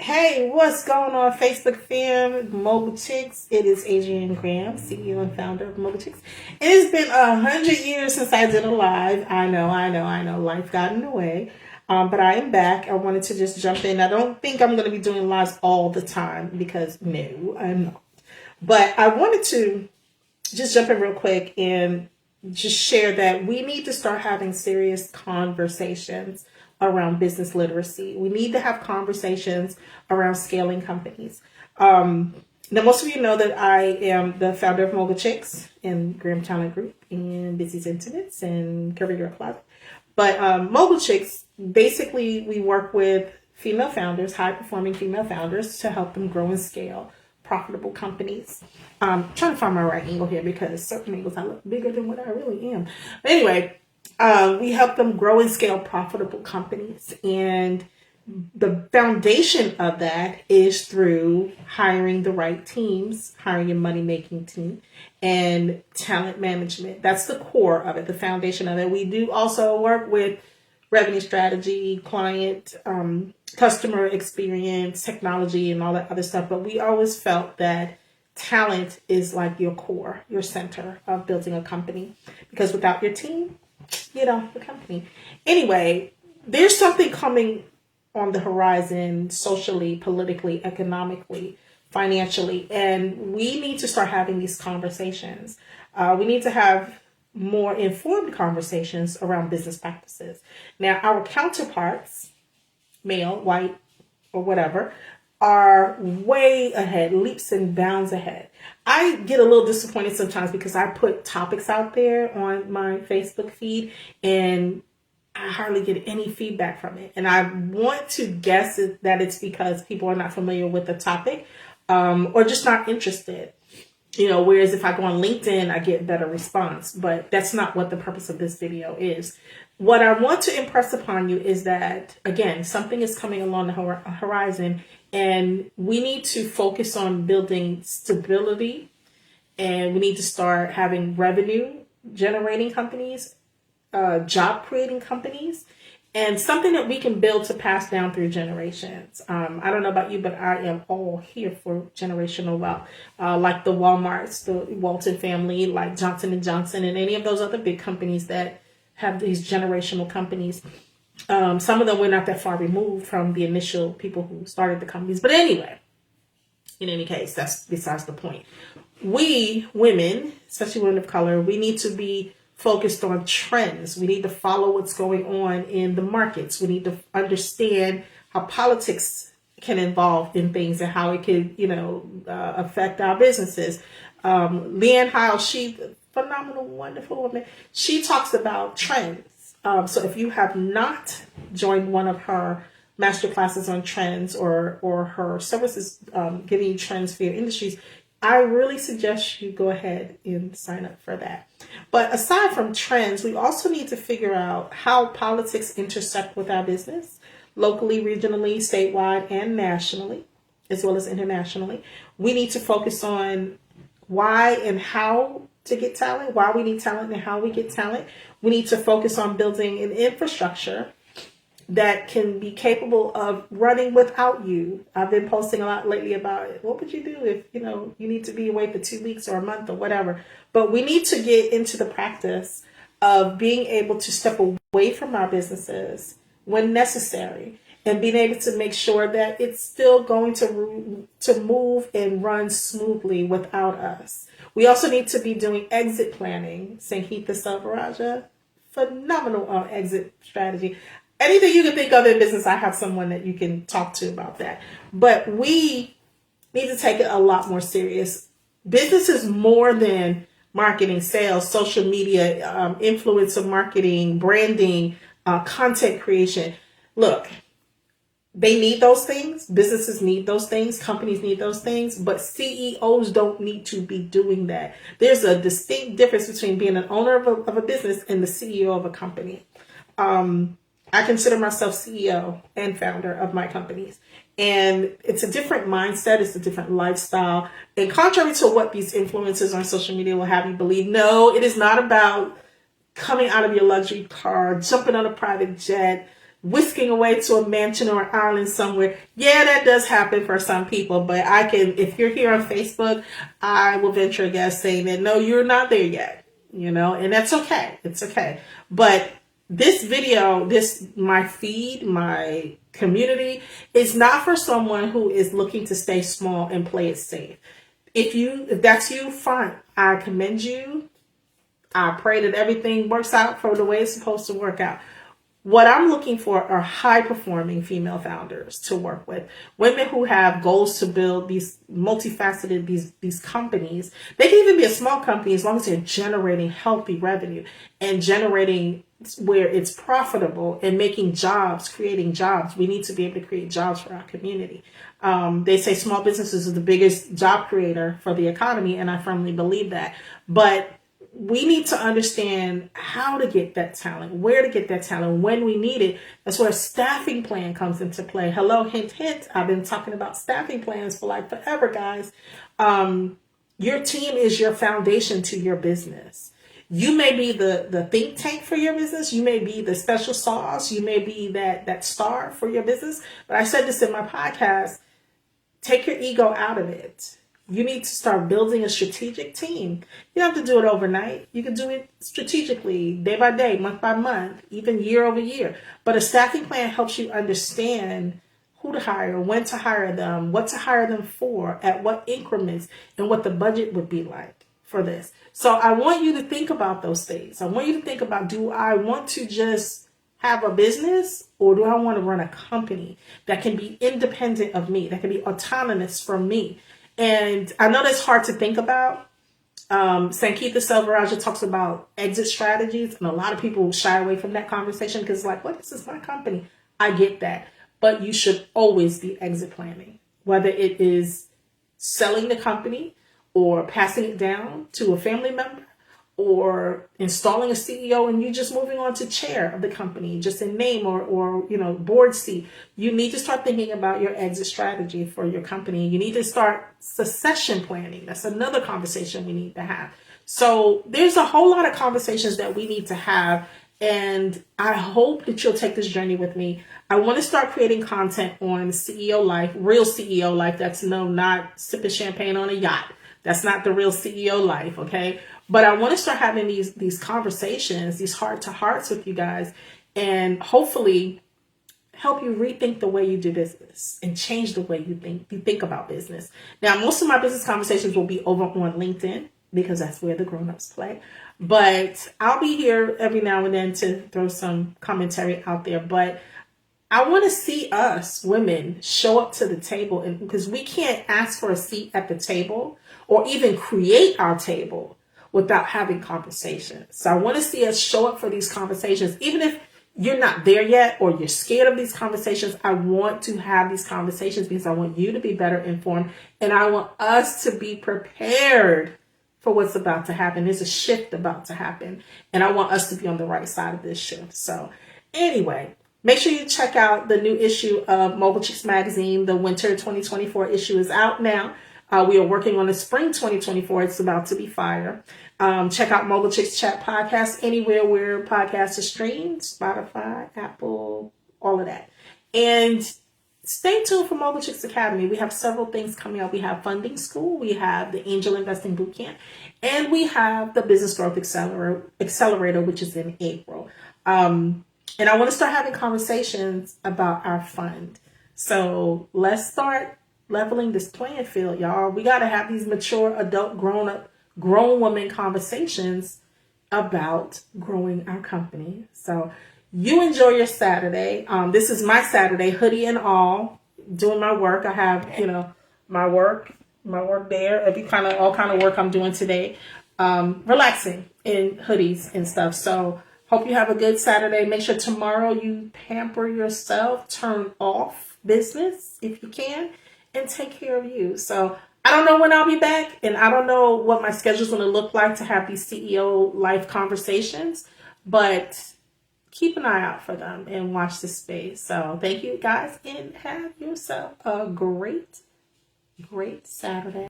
Hey, what's going on, Facebook fam? Mogul Chix. It is Adrienne Graham, CEO and founder of Mogul Chix. It has been 100 years since I did a live. I know. Life got in the way. But I am back. I wanted to just jump in. I don't think I'm going to be doing lives all the time because no, I'm not. But I wanted to just jump in real quick and just share that we need to start having serious conversations around business literacy. We need to have conversations around scaling companies. Now, most of you know that I am the founder of Mogul Chix and Graham Talent Group and Busy's Intimates and Curvy Girl Closet. But Mogul Chix, basically, we work with female founders, high performing female founders, to help them grow and scale profitable companies. Trying to find my right angle here because certain angles I look bigger than what I really am. But anyway, we help them grow and scale profitable companies. And the foundation of that is through hiring the right teams, hiring a money making team, and talent management. That's the core of it, the foundation of it. We do also work with revenue strategy, client, customer experience, technology, and all that other stuff. But we always felt that talent is like your core, your center of building a company. Because without your team, the company. Anyway, there's something coming on the horizon socially, politically, economically, financially, and we need to start having these conversations. We need to have more informed conversations around business practices. Now, our counterparts, male, white, or whatever, are way ahead, leaps and bounds ahead. I get a little disappointed sometimes because I put topics out there on my Facebook feed and I hardly get any feedback from it. And I want to guess that it's because people are not familiar with the topic or just not interested. Whereas if I go on LinkedIn, I get better response. But that's not what the purpose of this video is. What I want to impress upon you is that, again, something is coming along the horizon, and we need to focus on building stability, and we need to start having revenue generating companies, job creating companies, and something that we can build to pass down through generations. I don't know about you, but I am all here for generational wealth, like the Walmarts, the Walton family, like Johnson & Johnson, and any of those other big companies that have these generational companies. Some of them were not that far removed from the initial people who started the companies. But anyway, in any case, that's besides the point. We, women, especially women of color, we need to be focused on trends. We need to follow what's going on in the markets. We need to understand how politics can involve in things and how it could, affect our businesses. Leanne Heil, she's a phenomenal, wonderful woman. She talks about trends. So if you have not joined one of her master classes on trends or her services giving you trends for your industries, I really suggest you go ahead and sign up for that. But aside from trends, we also need to figure out how politics intersect with our business, locally, regionally, statewide, and nationally, as well as internationally. We need to focus on why and how to get talent, why we need talent and how we get talent. We need to focus on building an infrastructure that can be capable of running without you. I've been posting a lot lately about what would you do if, you need to be away for 2 weeks or a month or whatever. But we need to get into the practice of being able to step away from our businesses when necessary and being able to make sure that it's still going to move and run smoothly without us. We also need to be doing exit planning. Sangeeta Selvaraja, phenomenal exit strategy. Anything you can think of in business, I have someone that you can talk to about that. But we need to take it a lot more serious. Business is more than marketing, sales, social media, influencer marketing, branding, content creation. Look, they need those things. Businesses need those things. Companies need those things. But CEOs don't need to be doing that. There's a distinct difference between being an owner of a business and the CEO of a company. I consider myself CEO and founder of my companies. And it's a different mindset. It's a different lifestyle. And contrary to what these influencers on social media will have you believe, no, it is not about coming out of your luxury car, jumping on a private jet, whisking away to a mansion or an island somewhere. Yeah, that does happen for some people, but if you're here on Facebook, I will venture a guess saying that no, you're not there yet, and that's okay. It's okay. But this video, my feed, my community is not for someone who is looking to stay small and play it safe. If that's you, fine. I commend you. I pray that everything works out for the way it's supposed to work out. What I'm looking for are high-performing female founders to work with. Women who have goals to build these multifaceted, these companies. They can even be a small company as long as they're generating healthy revenue and generating where it's profitable and making jobs, creating jobs. We need to be able to create jobs for our community. They say small businesses are the biggest job creator for the economy, and I firmly believe that. But we need to understand how to get that talent, where to get that talent, when we need it. That's where a staffing plan comes into play. Hello, hint, hint. I've been talking about staffing plans for like forever, guys. Your team is your foundation to your business. You may be the think tank for your business. You may be the special sauce. You may be that star for your business. But I said this in my podcast, take your ego out of it. You need to start building a strategic team. You don't have to do it overnight. You can do it strategically, day by day, month by month, even year over year. But a staffing plan helps you understand who to hire, when to hire them, what to hire them for, at what increments, and what the budget would be like for this. So I want you to think about those things. I want you to think about, do I want to just have a business, or do I want to run a company that can be independent of me, that can be autonomous from me? And I know that's hard to think about. Sankita Selvaraja talks about exit strategies, and a lot of people shy away from that conversation because it's like, what, this is my company. I get that. But you should always be exit planning, whether it is selling the company or passing it down to a family member or installing a CEO and you just moving on to chair of the company, just in name or board seat. You need to start thinking about your exit strategy for your company. You need to start succession planning. That's another conversation we need to have. So there's a whole lot of conversations that we need to have. And I hope that you'll take this journey with me. I want to start creating content on CEO life, real CEO life. That's not sipping champagne on a yacht. That's not the real CEO life, okay? But I want to start having these conversations, these heart-to-hearts with you guys, and hopefully help you rethink the way you do business and change the way you think about business. Now, most of my business conversations will be over on LinkedIn because that's where the grown-ups play. But I'll be here every now and then to throw some commentary out there. But I want to see us women show up to the table, and because we can't ask for a seat at the table or even create our table without having conversations. So I want to see us show up for these conversations. Even if you're not there yet or you're scared of these conversations, I want to have these conversations because I want you to be better informed and I want us to be prepared for what's about to happen. There's a shift about to happen and I want us to be on the right side of this shift. So anyway, make sure you check out the new issue of Mogul Chix magazine. The winter 2024 issue is out now. We are working on the spring 2024. It's about to be fire. Check out Mogul Chix Chat Podcast anywhere where podcasts are streamed, Spotify, Apple, all of that. And stay tuned for Mogul Chix Academy. We have several things coming up. We have Funding School, we have the Angel Investing Bootcamp, and we have the Business Growth Accelerator, which is in April. And I want to start having conversations about our fund. So let's start leveling this playing field, y'all. We got to have these mature, adult, grown woman conversations about growing our company. So you enjoy your Saturday. This is my Saturday, hoodie and all, doing my work. I have, my work there. All kind of work I'm doing today. Relaxing in hoodies and stuff. So hope you have a good Saturday. Make sure tomorrow you pamper yourself, turn off business if you can, and take care of you. So I don't know when I'll be back, and I don't know what my schedule is going to look like to have these CEO life conversations, but keep an eye out for them and watch this space. So thank you guys, and have yourself a great Saturday.